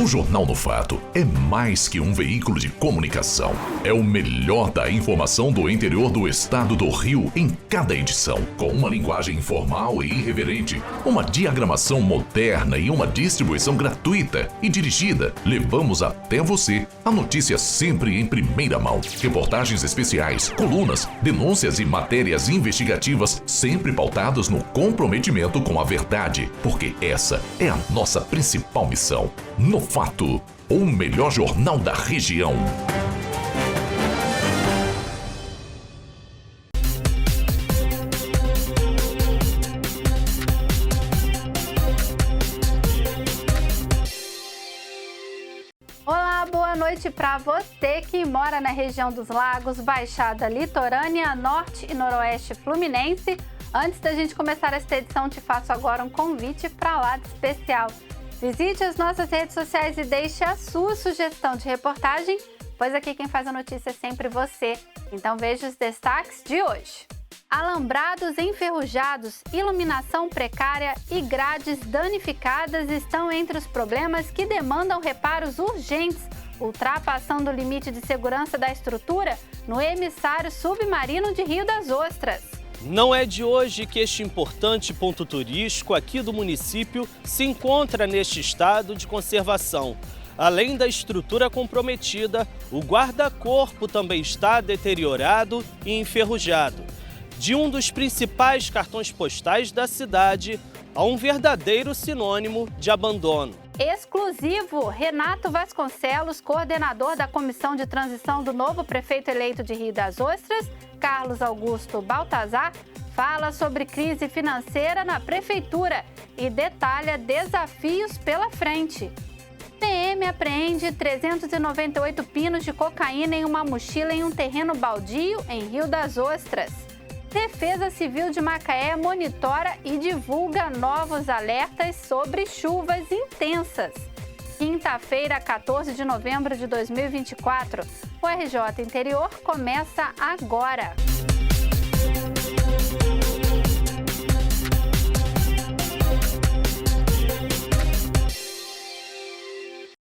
O Jornal no Fato é mais que um veículo de comunicação. É o melhor da informação do interior do estado do Rio em cada edição, com uma linguagem informal e irreverente, uma diagramação moderna e uma distribuição gratuita e dirigida. Levamos até você a notícia sempre em primeira mão. Reportagens especiais, colunas, denúncias e matérias investigativas sempre pautadas no comprometimento com a verdade, porque essa é a nossa principal missão. No Fato, o melhor jornal da região. Olá, boa noite para você que mora na região dos Lagos, Baixada Litorânea, Norte e Noroeste Fluminense. Antes da gente começar esta edição, te faço agora um convite para lá de especial. Visite as nossas redes sociais e deixe a sua sugestão de reportagem, pois aqui quem faz a notícia é sempre você. Então veja os destaques de hoje. Alambrados enferrujados, iluminação precária e grades danificadas estão entre os problemas que demandam reparos urgentes, ultrapassando o limite de segurança da estrutura no emissário submarino de Rio das Ostras. Não é de hoje que este importante ponto turístico aqui do município se encontra neste estado de conservação. Além da estrutura comprometida, o guarda-corpo também está deteriorado e enferrujado. De um dos principais cartões postais da cidade a um verdadeiro sinônimo de abandono. Exclusivo, Renato Vasconcelos, coordenador da Comissão de Transição do novo prefeito eleito de Rio das Ostras, Carlos Augusto Baltazar, fala sobre crise financeira na prefeitura e detalha desafios pela frente. PM apreende 398 pinos de cocaína em uma mochila em um terreno baldio em Rio das Ostras. Defesa Civil de Macaé monitora e divulga novos alertas sobre chuvas intensas. Quinta-feira, 14 de novembro de 2024. O RJ Interior começa agora.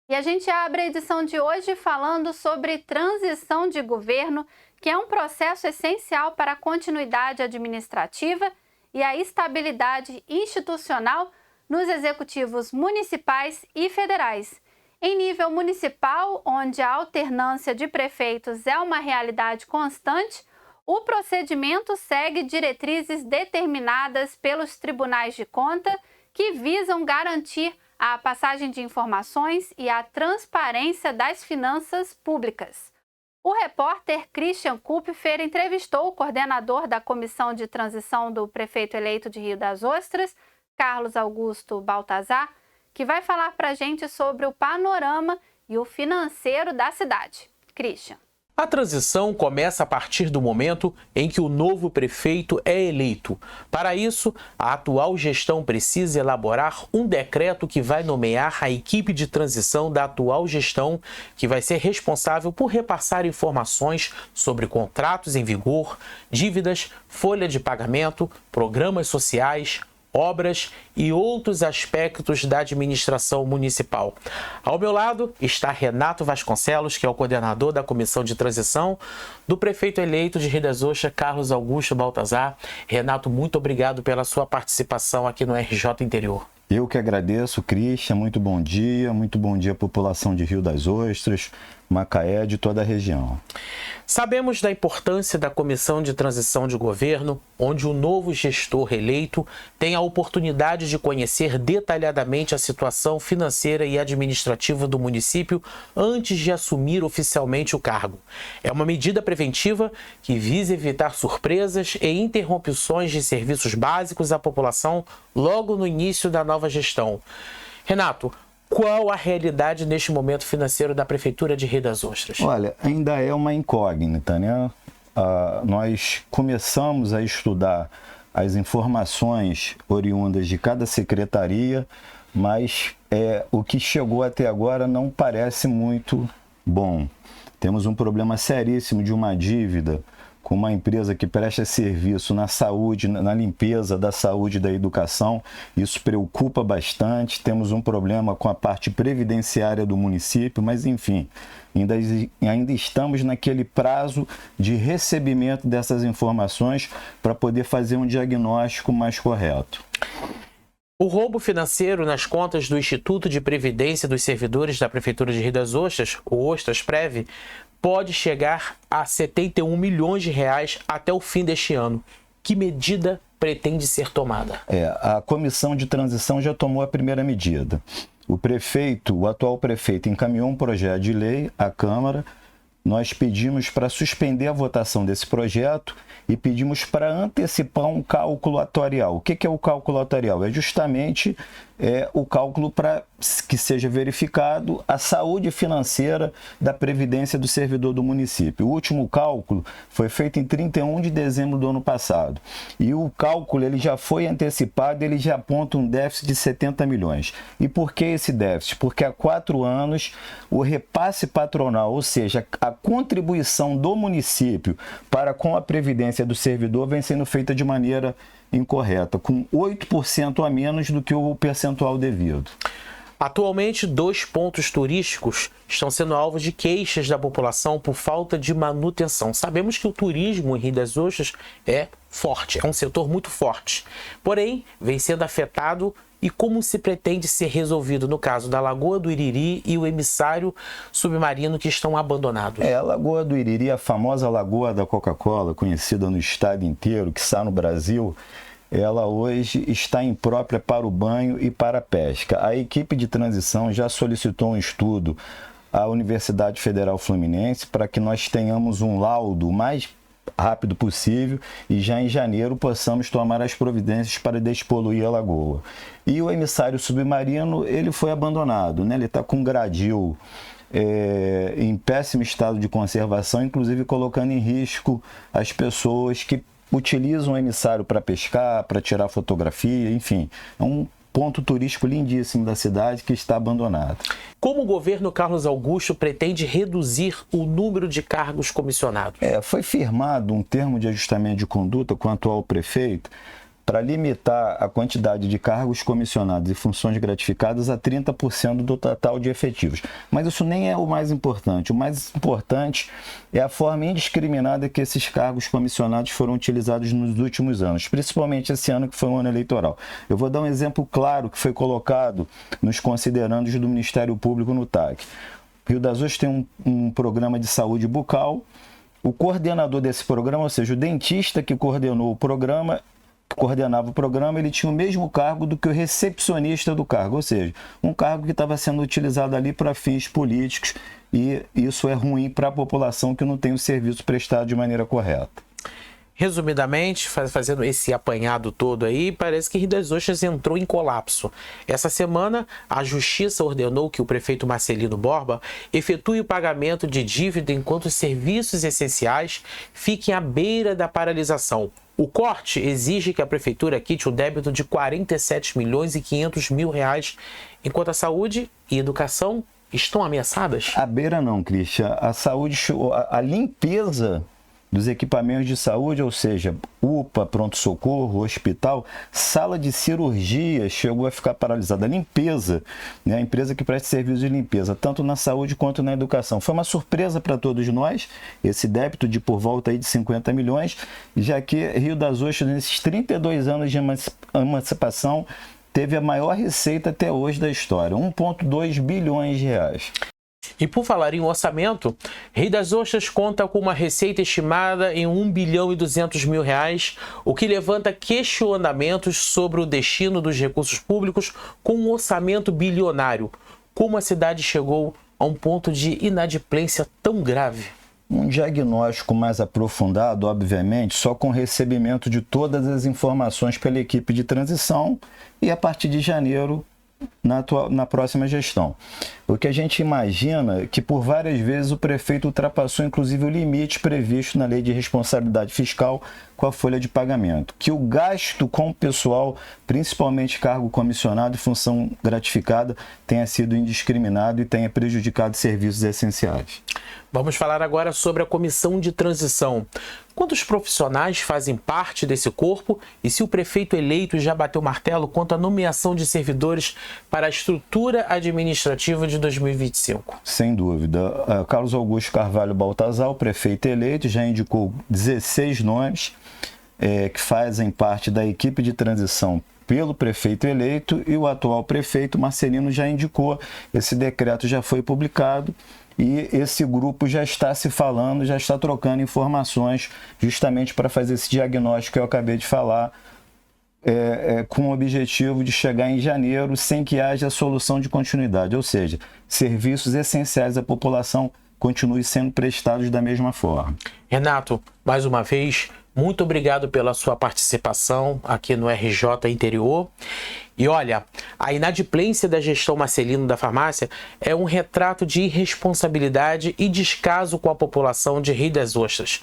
E a gente abre a edição de hoje falando sobre transição de governo, que é um processo essencial para a continuidade administrativa e a estabilidade institucional nos executivos municipais e federais. Em nível municipal, onde a alternância de prefeitos é uma realidade constante, o procedimento segue diretrizes determinadas pelos tribunais de conta que visam garantir a passagem de informações e a transparência das finanças públicas. O repórter Christian Kupfer entrevistou o coordenador da Comissão de Transição do prefeito eleito de Rio das Ostras, Carlos Augusto Baltazar, que vai falar para a gente sobre o panorama e o financeiro da cidade. Christian. A transição começa a partir do momento em que o novo prefeito é eleito. Para isso, a atual gestão precisa elaborar um decreto que vai nomear a equipe de transição da atual gestão, que vai ser responsável por repassar informações sobre contratos em vigor, dívidas, folha de pagamento, programas sociais, obras e outros aspectos da administração municipal. Ao meu lado está Renato Vasconcelos, que é o coordenador da Comissão de Transição do prefeito eleito de Rio das Ostras, Carlos Augusto Baltazar. Renato, muito obrigado pela sua participação aqui no RJ Interior. Eu que agradeço, Christian, muito bom dia à população de Rio das Ostras, Macaé, de toda a região. Sabemos da importância da Comissão de Transição de Governo, onde o novo gestor eleito tem a oportunidade de conhecer detalhadamente a situação financeira e administrativa do município antes de assumir oficialmente o cargo. É uma medida preventiva que visa evitar surpresas e interrupções de serviços básicos à população logo no início da nova gestão. Renato, qual a realidade neste momento financeiro da Prefeitura de Rio das Ostras? Olha, ainda é uma incógnita, né? Nós começamos a estudar as informações oriundas de cada secretaria, mas o que chegou até agora não parece muito bom. Temos um problema seríssimo de uma dívida com uma empresa que presta serviço na saúde, na limpeza da saúde e da educação. Isso preocupa bastante. Temos um problema com a parte previdenciária do município, mas enfim, ainda estamos naquele prazo de recebimento dessas informações para poder fazer um diagnóstico mais correto. O roubo financeiro nas contas do Instituto de Previdência dos Servidores da Prefeitura de Rio das Ostras, o Ostrasprev, pode chegar a 71 milhões de reais até o fim deste ano. Que medida pretende ser tomada? A comissão de transição já tomou a primeira medida. O atual prefeito encaminhou um projeto de lei à Câmara. Nós pedimos para suspender a votação desse projeto e pedimos para antecipar um cálculo atuarial. O que é o cálculo atuarial? É justamente o cálculo para que seja verificado a saúde financeira da Previdência do servidor do município. O último cálculo foi feito em 31 de dezembro do ano passado. E o cálculo ele já foi antecipado, ele já aponta um déficit de 70 milhões. E por que esse déficit? Porque há 4 anos o repasse patronal, ou seja, a contribuição do município para com a Previdência do servidor vem sendo feita de maneira incorreta, com 8% a menos do que o percentual devido. Atualmente, 2 pontos turísticos estão sendo alvos de queixas da população por falta de manutenção. Sabemos que o turismo em Rio das Ostras é forte, é um setor muito forte. Porém, vem sendo afetado. E como se pretende ser resolvido no caso da Lagoa do Iriri e o emissário submarino que estão abandonados? A Lagoa do Iriri, a famosa Lagoa da Coca-Cola, conhecida no estado inteiro, que está no Brasil, ela hoje está imprópria para o banho e para a pesca. A equipe de transição já solicitou um estudo à Universidade Federal Fluminense para que nós tenhamos um laudo mais rápido possível e já em janeiro possamos tomar as providências para despoluir a lagoa. E o emissário submarino, ele foi abandonado, né? Ele está com um gradil em péssimo estado de conservação, inclusive colocando em risco as pessoas que utilizam o emissário para pescar, para tirar fotografia, enfim, é um ponto turístico lindíssimo da cidade que está abandonado. Como o governo Carlos Augusto pretende reduzir o número de cargos comissionados? Foi firmado um termo de ajustamento de conduta com o atual prefeito para limitar a quantidade de cargos comissionados e funções gratificadas a 30% do total de efetivos. Mas isso nem é o mais importante. O mais importante é a forma indiscriminada que esses cargos comissionados foram utilizados nos últimos anos, principalmente esse ano que foi um ano eleitoral. Eu vou dar um exemplo claro que foi colocado nos considerandos do Ministério Público no TAC. Rio das Ostras tem um programa de saúde bucal. O coordenador desse programa, ou seja, o dentista que coordenava o programa, ele tinha o mesmo cargo do que o recepcionista do cargo, ou seja, um cargo que estava sendo utilizado ali para fins políticos, e isso é ruim para a população que não tem o serviço prestado de maneira correta. Resumidamente, fazendo esse apanhado todo aí, parece que Rio das Ostras entrou em colapso. Essa semana, a Justiça ordenou que o prefeito Marcelino Borba efetue o pagamento de dívida enquanto os serviços essenciais fiquem à beira da paralisação. O corte exige que a prefeitura quite o débito de 47 milhões e 500 mil reais, enquanto a saúde e educação estão ameaçadas? À beira não, Cristian. A saúde, a limpeza dos equipamentos de saúde, ou seja, UPA, pronto-socorro, hospital, sala de cirurgia chegou a ficar paralisada. A limpeza, né, a empresa que presta serviço de limpeza, tanto na saúde quanto na educação. Foi uma surpresa para todos nós, esse débito de por volta aí de 50 milhões, já que Rio das Ostras, nesses 32 anos de emancipação, teve a maior receita até hoje da história, 1,2 bilhões de reais. E por falar em orçamento, Rio das Ostras conta com uma receita estimada em 1 bilhão e 200 mil reais, o que levanta questionamentos sobre o destino dos recursos públicos com um orçamento bilionário. Como a cidade chegou a um ponto de inadimplência tão grave? Um diagnóstico mais aprofundado, obviamente, só com recebimento de todas as informações pela equipe de transição e a partir de janeiro na próxima gestão. O que a gente imagina é que por várias vezes o prefeito ultrapassou inclusive o limite previsto na Lei de Responsabilidade Fiscal com a folha de pagamento. Que o gasto com o pessoal, principalmente cargo comissionado e função gratificada, tenha sido indiscriminado e tenha prejudicado serviços essenciais. Vamos falar agora sobre a comissão de transição. Quantos profissionais fazem parte desse corpo e se o prefeito eleito já bateu martelo quanto à nomeação de servidores para a estrutura administrativa de 2025? Sem dúvida. Carlos Augusto Carvalho Baltazar, o prefeito eleito, já indicou 16 nomes que fazem parte da equipe de transição pelo prefeito eleito, e o atual prefeito Marcelino já indicou. Esse decreto já foi publicado e esse grupo já está se falando, já está trocando informações justamente para fazer esse diagnóstico que eu acabei de falar, com o objetivo de chegar em janeiro sem que haja solução de continuidade, ou seja, serviços essenciais à população continuem sendo prestados da mesma forma. Renato, mais uma vez, muito obrigado pela sua participação aqui no RJ Interior. E olha, a inadimplência da gestão Marcelino da farmácia é um retrato de irresponsabilidade e descaso com a população de Rio das Ostras.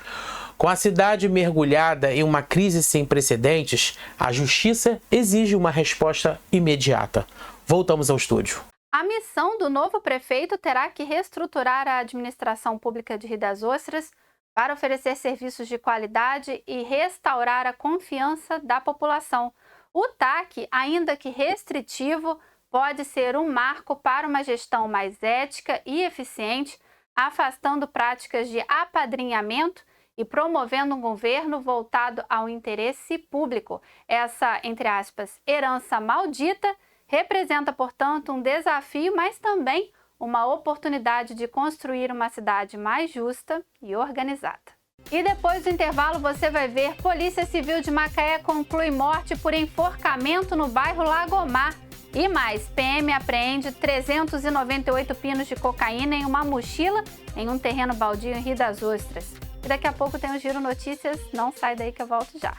Com a cidade mergulhada em uma crise sem precedentes, a justiça exige uma resposta imediata. Voltamos ao estúdio. A missão do novo prefeito terá que reestruturar a administração pública de Rio das Ostras para oferecer serviços de qualidade e restaurar a confiança da população. O TAC, ainda que restritivo, pode ser um marco para uma gestão mais ética e eficiente, afastando práticas de apadrinhamento e promovendo um governo voltado ao interesse público. Essa, entre aspas, herança maldita representa, portanto, um desafio, mas também uma oportunidade de construir uma cidade mais justa e organizada. E depois do intervalo você vai ver: Polícia Civil de Macaé conclui morte por enforcamento no bairro Lagomar. E mais, PM apreende 398 pinos de cocaína em uma mochila em um terreno baldio em Rio das Ostras. E daqui a pouco tem o Giro Notícias, não sai daí que eu volto já.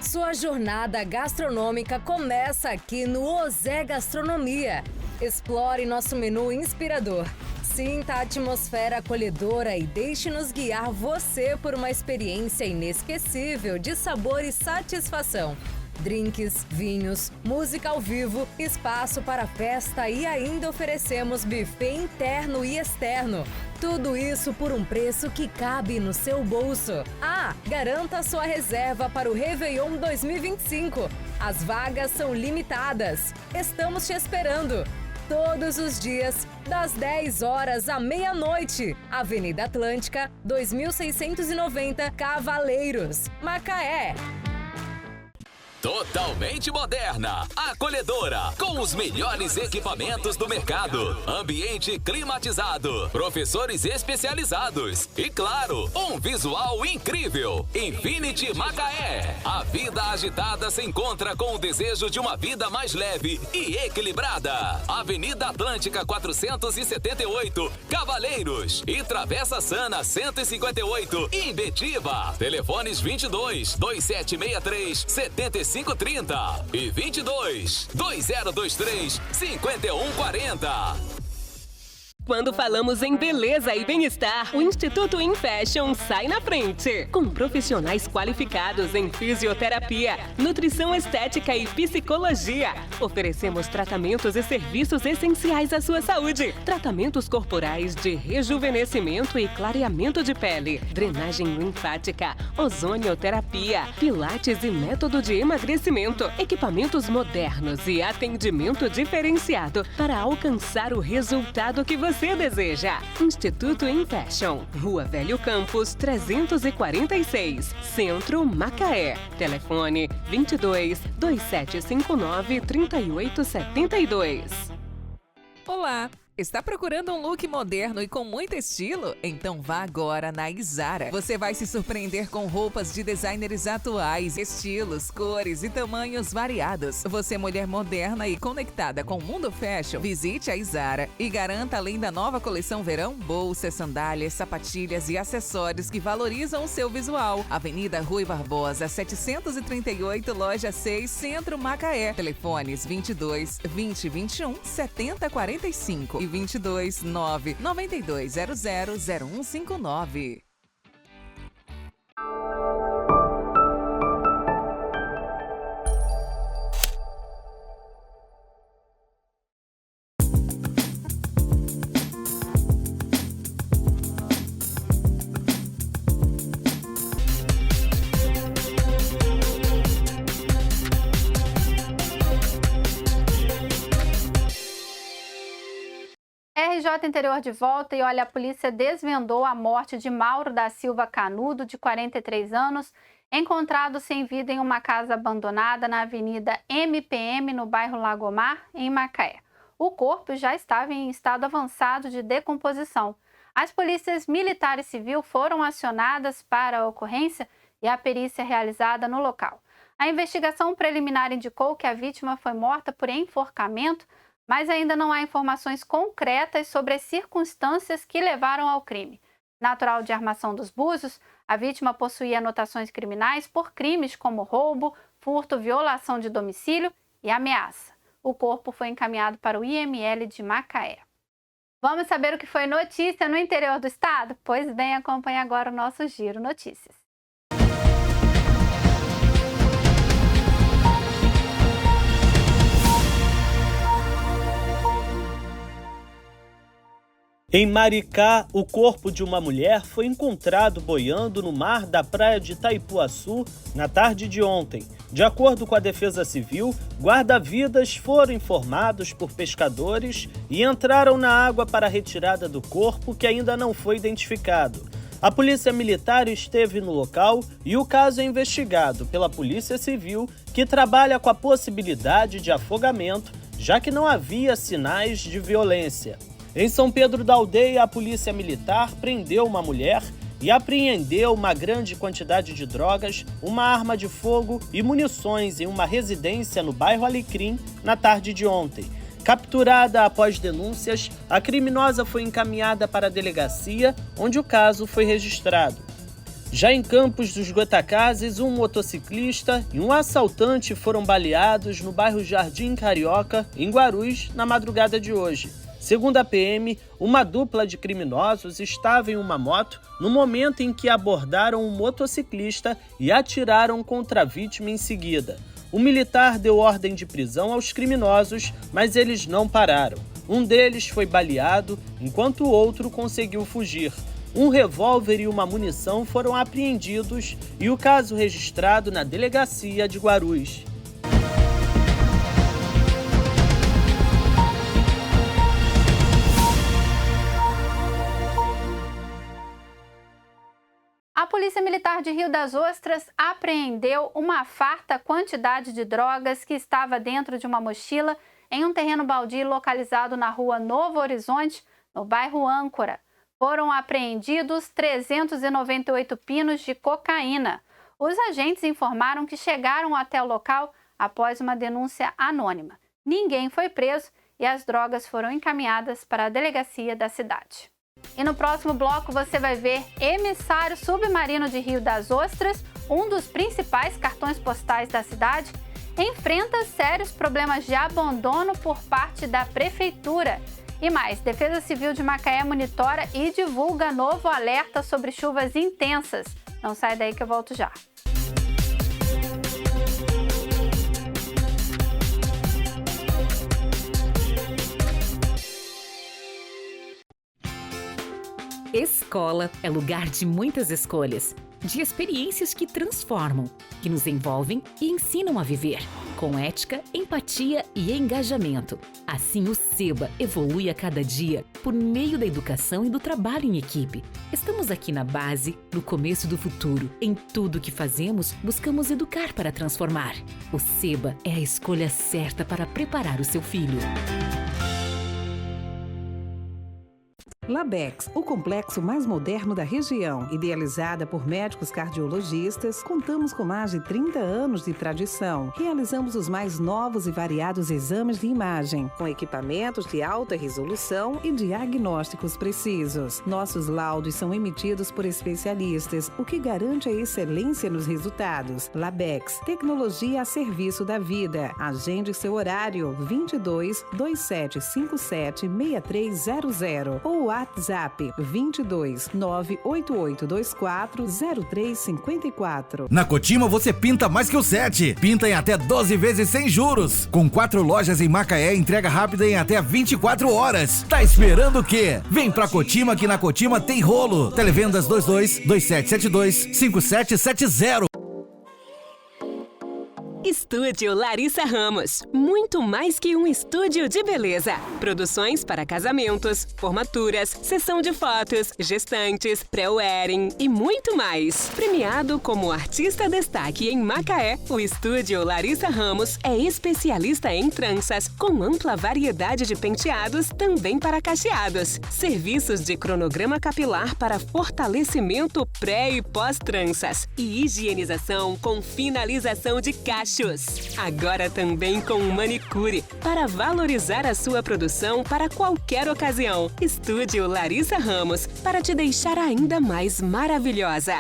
Sua jornada gastronômica começa aqui no Ozé Gastronomia. Explore nosso menu inspirador. Sinta a atmosfera acolhedora e deixe-nos guiar você por uma experiência inesquecível de sabor e satisfação. Drinks, vinhos, música ao vivo, espaço para festa e ainda oferecemos buffet interno e externo. Tudo isso por um preço que cabe no seu bolso. Garanta sua reserva para o Réveillon 2025. As vagas são limitadas. Estamos te esperando. Todos os dias, das 10 horas à meia-noite. Avenida Atlântica, 2690, Cavaleiros, Macaé. Totalmente moderna, acolhedora, com os melhores equipamentos do mercado, ambiente climatizado, professores especializados e, claro, um visual incrível. Infinity Macaé. A vida agitada se encontra com o desejo de uma vida mais leve e equilibrada. Avenida Atlântica 478, Cavaleiros e Travessa Sana 158, Imbetiba. Telefones 22 2763 7530 e 22 2023 5140. Quando falamos em beleza e bem-estar, o Instituto InFashion sai na frente. Com profissionais qualificados em fisioterapia, nutrição estética e psicologia. Oferecemos tratamentos e serviços essenciais à sua saúde. Tratamentos corporais de rejuvenescimento e clareamento de pele, drenagem linfática, ozonioterapia, pilates e método de emagrecimento. Equipamentos modernos e atendimento diferenciado para alcançar o resultado que você deseja. Instituto InFashion, Rua Velho Campos, 346, Centro, Macaé. Telefone 22 2759 3872. Olá! Está procurando um look moderno e com muito estilo? Então vá agora na Izara. Você vai se surpreender com roupas de designers atuais, estilos, cores e tamanhos variados. Você, mulher moderna e conectada com o mundo fashion, visite a Izara e garanta, além da nova coleção verão, bolsas, sandálias, sapatilhas e acessórios que valorizam o seu visual. Avenida Rui Barbosa, 738, Loja 6, Centro Macaé. Telefones 22 20 21 70 45 e 22 9 9200 0159. RJ Interior de volta e olha, a polícia desvendou a morte de Mauro da Silva Canudo, de 43 anos, encontrado sem vida em uma casa abandonada na Avenida MPM, no bairro Lagomar, em Macaé. O corpo já estava em estado avançado de decomposição. As polícias militar e civil foram acionadas para a ocorrência e a perícia realizada no local. A investigação preliminar indicou que a vítima foi morta por enforcamento, mas ainda não há informações concretas sobre as circunstâncias que levaram ao crime. Natural de Armação dos Búzios, a vítima possuía anotações criminais por crimes como roubo, furto, violação de domicílio e ameaça. O corpo foi encaminhado para o IML de Macaé. Vamos saber o que foi notícia no interior do estado? Pois bem, acompanhe agora o nosso Giro Notícias. Em Maricá, o corpo de uma mulher foi encontrado boiando no mar da praia de Itaipuaçu na tarde de ontem. De acordo com a Defesa Civil, guarda-vidas foram informados por pescadores e entraram na água para a retirada do corpo, que ainda não foi identificado. A Polícia Militar esteve no local e o caso é investigado pela Polícia Civil, que trabalha com a possibilidade de afogamento, já que não havia sinais de violência. Em São Pedro da Aldeia, a Polícia Militar prendeu uma mulher e apreendeu uma grande quantidade de drogas, uma arma de fogo e munições em uma residência no bairro Alecrim na tarde de ontem. Capturada após denúncias, a criminosa foi encaminhada para a delegacia, onde o caso foi registrado. Já em Campos dos Goitacazes, um motociclista e um assaltante foram baleados no bairro Jardim Carioca, em Guarulhos, na madrugada de hoje. Segundo a PM, uma dupla de criminosos estava em uma moto no momento em que abordaram um motociclista e atiraram contra a vítima em seguida. O militar deu ordem de prisão aos criminosos, mas eles não pararam. Um deles foi baleado, enquanto o outro conseguiu fugir. Um revólver e uma munição foram apreendidos e o caso registrado na delegacia de Guarulhos. A Polícia Militar de Rio das Ostras apreendeu uma farta quantidade de drogas que estava dentro de uma mochila em um terreno baldio localizado na rua Novo Horizonte, no bairro Âncora. Foram apreendidos 398 pinos de cocaína. Os agentes informaram que chegaram até o local após uma denúncia anônima. Ninguém foi preso e as drogas foram encaminhadas para a delegacia da cidade. E no próximo bloco você vai ver emissário submarino de Rio das Ostras, um dos principais cartões postais da cidade, enfrenta sérios problemas de abandono por parte da prefeitura. E mais, Defesa Civil de Macaé monitora e divulga novo alerta sobre chuvas intensas. Não sai daí que eu volto já. Escola é lugar de muitas escolhas, de experiências que transformam, que nos envolvem e ensinam a viver, com ética, empatia e engajamento. Assim, o SEBA evolui a cada dia por meio da educação e do trabalho em equipe. Estamos aqui na base, no começo do futuro. Em tudo que fazemos, buscamos educar para transformar. O SEBA é a escolha certa para preparar o seu filho. Labex, o complexo mais moderno da região. Idealizada por médicos cardiologistas, contamos com mais de 30 anos de tradição. Realizamos os mais novos e variados exames de imagem, com equipamentos de alta resolução e diagnósticos precisos. Nossos laudos são emitidos por especialistas, o que garante a excelência nos resultados. Labex, tecnologia a serviço da vida. Agende seu horário 22 2757 6300 ou WhatsApp 22 98824 0354. Na Cotima você pinta mais que o 7. Pinta em até 12 vezes sem juros. Com 4 lojas em Macaé, entrega rápida em até 24 horas. Tá esperando o quê? Vem pra Cotima, que na Cotima tem rolo. Televendas 22 2772 5770. Estúdio Larissa Ramos. Muito mais que um estúdio de beleza. Produções para casamentos, formaturas, sessão de fotos, gestantes, pré-wedding e muito mais. Premiado como artista destaque em Macaé, o Estúdio Larissa Ramos é especialista em tranças, com ampla variedade de penteados também para cacheados. Serviços de cronograma capilar para fortalecimento pré e pós-tranças. E higienização com finalização de cachos. Agora também com manicure, para valorizar a sua produção para qualquer ocasião. Estúdio Larissa Ramos, para te deixar ainda mais maravilhosa.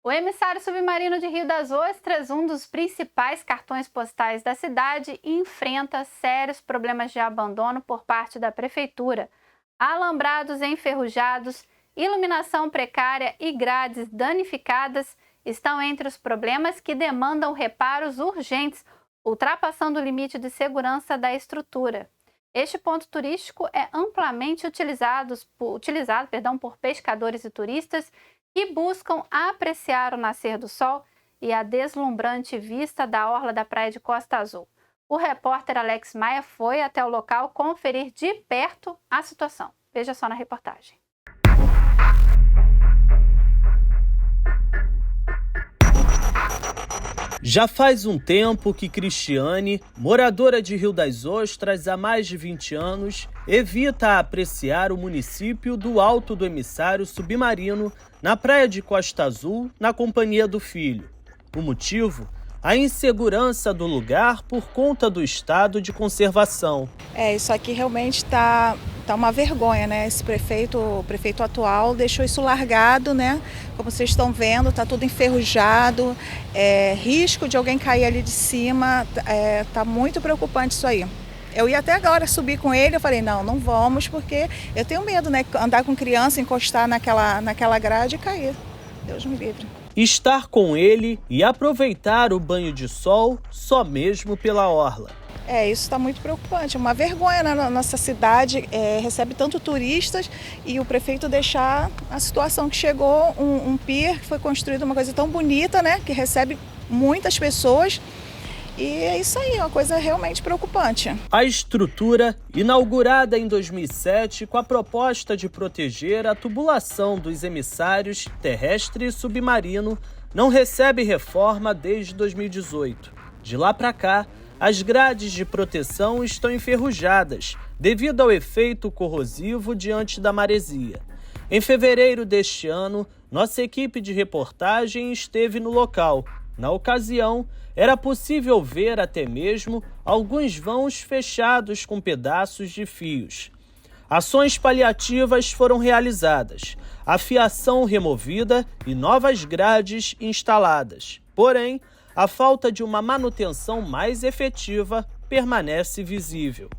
O emissário submarino de Rio das Ostras, um dos principais cartões postais da cidade, enfrenta sérios problemas de abandono por parte da prefeitura. Alambrados enferrujados, iluminação precária e grades danificadas estão entre os problemas que demandam reparos urgentes, ultrapassando o limite de segurança da estrutura. Este ponto turístico é amplamente utilizado por pescadores e turistas que buscam apreciar o nascer do sol e a deslumbrante vista da orla da praia de Costa Azul. O repórter Alex Maia foi até o local conferir de perto a situação. Veja só na reportagem. Já faz um tempo que Cristiane, moradora de Rio das Ostras há mais de 20 anos, evita apreciar o município do Alto do Emissário Submarino na praia de Costa Azul, na companhia do filho. O motivo? A insegurança do lugar por conta do estado de conservação. Isso aqui realmente tá uma vergonha, né? O prefeito atual deixou isso largado, né? Como vocês estão vendo, tá tudo enferrujado, risco de alguém cair ali de cima, tá muito preocupante isso aí. Eu ia até agora subir com ele, eu falei, não vamos, porque eu tenho medo, né? Andar com criança, encostar naquela grade e cair. Deus me livre. Estar com ele e aproveitar o banho de sol só mesmo pela orla. Isso está muito preocupante. É uma vergonha, né? Nossa cidade recebe tanto turistas e o prefeito deixar a situação que chegou, um pier que foi construído, uma coisa tão bonita, né? Que recebe muitas pessoas. E é isso aí, uma coisa realmente preocupante. A estrutura, inaugurada em 2007 com a proposta de proteger a tubulação dos emissários terrestre e submarino, não recebe reforma desde 2018. De lá para cá, as grades de proteção estão enferrujadas devido ao efeito corrosivo diante da maresia. Em fevereiro deste ano, nossa equipe de reportagem esteve no local. Na ocasião, era possível ver até mesmo alguns vãos fechados com pedaços de fios. Ações paliativas foram realizadas, a fiação removida e novas grades instaladas. Porém, a falta de uma manutenção mais efetiva permanece visível.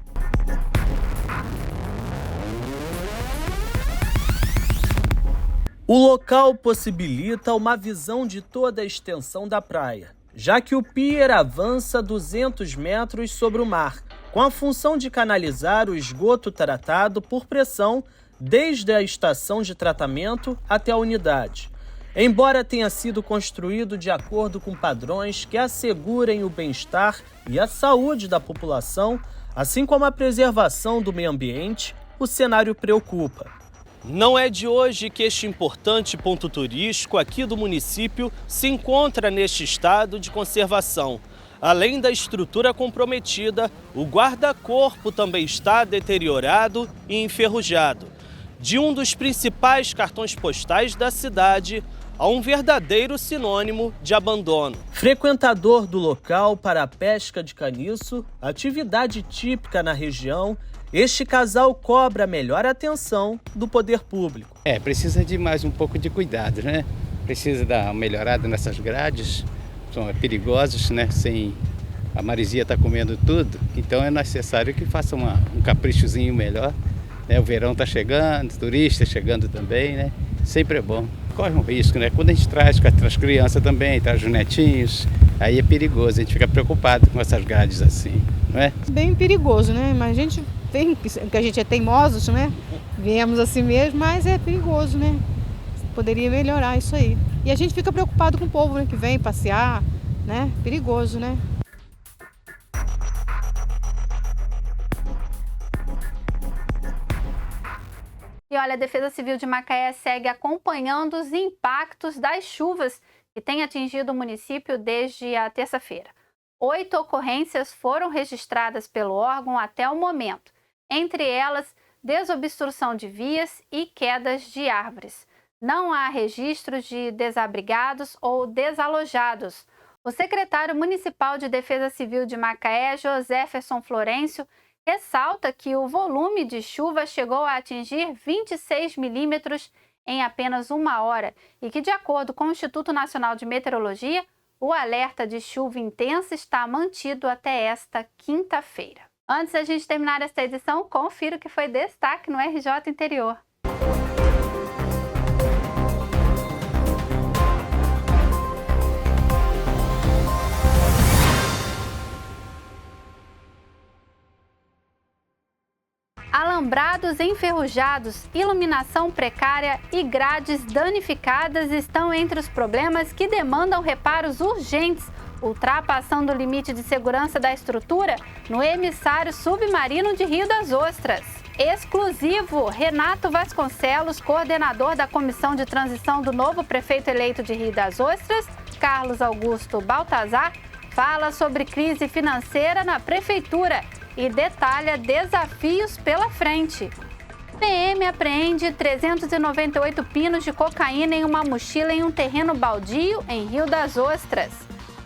O local possibilita uma visão de toda a extensão da praia, já que o pier avança 200 metros sobre o mar, com a função de canalizar o esgoto tratado por pressão desde a estação de tratamento até a unidade. embora tenha sido construído de acordo com padrões que assegurem o bem-estar e a saúde da população, assim como a preservação do meio ambiente, o cenário preocupa. Não é de hoje que este importante ponto turístico aqui do município se encontra neste estado de conservação. Além da estrutura comprometida, o guarda-corpo também está deteriorado e enferrujado. De um dos principais cartões postais da cidade a um verdadeiro sinônimo de abandono. Frequentador do local para a pesca de caniço, atividade típica na região, este casal cobra a melhor atenção do poder público. Precisa de mais um pouco de cuidado, né? Precisa dar uma melhorada nessas grades, são perigosos, né? A maresia está comendo tudo, então é necessário que faça um caprichozinho melhor. O verão está chegando, turistas chegando também, né? Sempre é bom. Corre um risco, né? Quando a gente traz crianças também, traz os netinhos, aí é perigoso, a gente fica preocupado com essas grades assim, não é? Bem perigoso, né? Mas a gente vem, porque a gente é teimosos, né? Viemos assim mesmo, mas é perigoso, né? Poderia melhorar isso aí. E a gente fica preocupado com o povo, né, que vem passear, né? Perigoso, né? E olha, a Defesa Civil de Macaé segue acompanhando os impactos das chuvas que têm atingido o município desde a terça-feira. 8 ocorrências foram registradas pelo órgão até o momento, entre elas desobstrução de vias e quedas de árvores. Não há registros de desabrigados ou desalojados. O secretário municipal de Defesa Civil de Macaé, Joséferson Florencio, ressalta que o volume de chuva chegou a atingir 26 milímetros em apenas uma hora e que, de acordo com o Instituto Nacional de Meteorologia, o alerta de chuva intensa está mantido até esta quinta-feira. Antes da gente terminar esta edição, confira o que foi destaque no RJ Interior. Alambrados enferrujados, iluminação precária e grades danificadas estão entre os problemas que demandam reparos urgentes, ultrapassando o limite de segurança da estrutura no emissário submarino de Rio das Ostras. Exclusivo, Renato Vasconcelos, coordenador da Comissão de Transição do novo prefeito eleito de Rio das Ostras, Carlos Augusto Baltazar, fala sobre crise financeira na prefeitura e detalha desafios pela frente. PM apreende 398 pinos de cocaína em uma mochila em um terreno baldio em Rio das Ostras.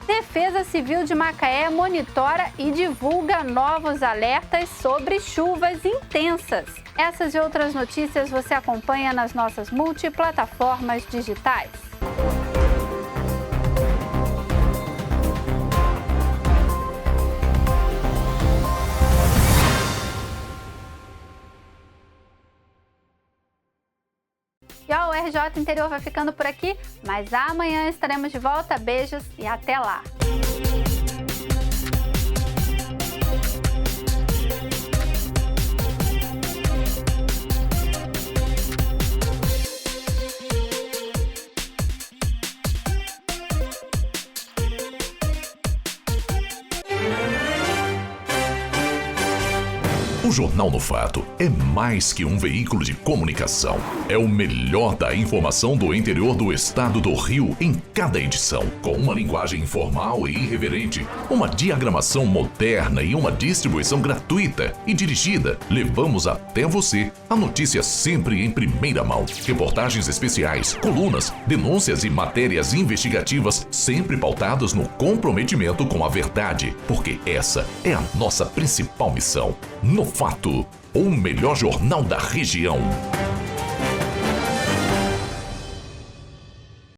Defesa Civil de Macaé monitora e divulga novos alertas sobre chuvas intensas. Essas e outras notícias você acompanha nas nossas multiplataformas digitais. E ó, o RJ Interior vai ficando por aqui, mas amanhã estaremos de volta. Beijos e até lá! O Jornal no Fato é mais que um veículo de comunicação. É o melhor da informação do interior do estado do Rio em cada edição, com uma linguagem informal e irreverente, uma diagramação moderna e uma distribuição gratuita e dirigida. Levamos até você a notícia sempre em primeira mão. Reportagens especiais, colunas, denúncias e matérias investigativas sempre pautadas no comprometimento com a verdade, porque essa é a nossa principal missão. No Fato, o melhor jornal da região.